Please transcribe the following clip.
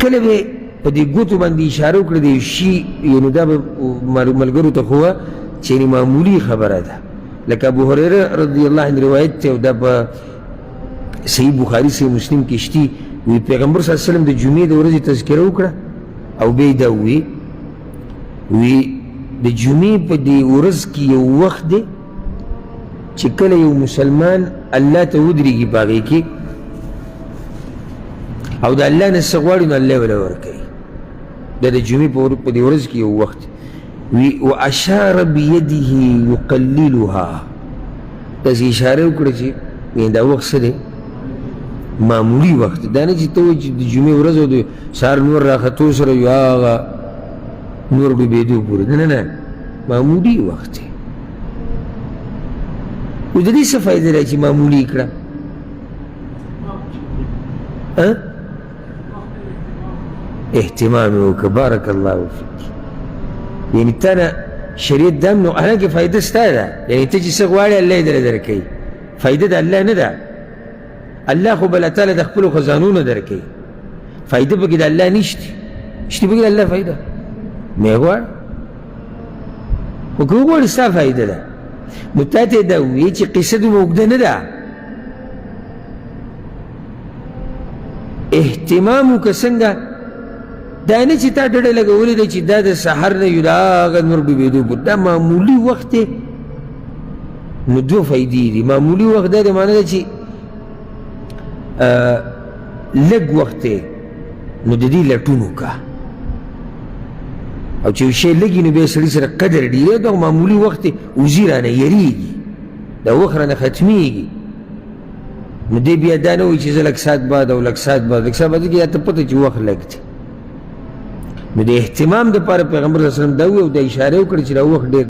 کله به په دې ګوتو باندې اشاره وکړه د یو شي یعنې دا به ملګرو ته خو وه چې یعنې معمولي خبره ده لکه ابو هریره رضی الله عنه روایت دی او دا په صحیح بخاري صحیح مسلم کې شتي وی پیغمبر صلی الله علیه وسلم د جمعې د ورځې تذکره وکړه او بیا یې دا وی د جمعې په دې ورځ کې یو وخت دی چې کله یو مسلمان الله ته ودرېږي په هغې کې او د الله نه څه غواړي نو الله وله ورکوي دا د جمعې په دې ورځ کې یو وخت وی واشار بیده یقللها داسې اشاره وکړه چې دا وخت څه دی معمولی وخت دا نه چې ته وایې چې د جمعې ورځ او د سهار نور راختو سره یو هغه نور ډوبېدو پورې نه نه معمولی وخت دی اوس د دې څه فایده ده چې معمولي یې کړه اهتمام یې وکړه بارک الله فیک یعنې تا نه شریعت دا هم نو حالانکې فایده ستا ده یعنې ته چې څه غواړې الله یې درله درکوي فایده د الله نه ده الله خو بله تعالی د خپلو خزانو نه درکوي فایده پکې د الله نشته شته پکې د الله فایده مې غواړه خو که وغواړې ستا فایده ده نو تا ته یې دا ووایي چې قصه دومره اوږده نه ده اهتمام وکړه څنګه دا نه چې تا ډډه لګولې ده چې دا د سحر نه یو د هغه نور ډوبېدو پورې دا معمولي وخت دی نو دوه فایدې دي معمولي وخت دا د معنی ده چې لږ وخت دی نو د دې لټون وکړه او چې یو شی لږ وي نو بیا سړي سره قدر ډېر دا معمولي وخت دی وزي رانه یریږي دا وخت رانه ختمیږي نو دی بیا دا نه وایي چې زه لږ ساعت بعد او لږ ساعت بعد کې یا ته پته چې وخت لږ دی نو د اهتمام دپاره پیغمبر صلی الله علیه وسلم دا ووایي او دا اشاره وکړه چې دا وخت ډېر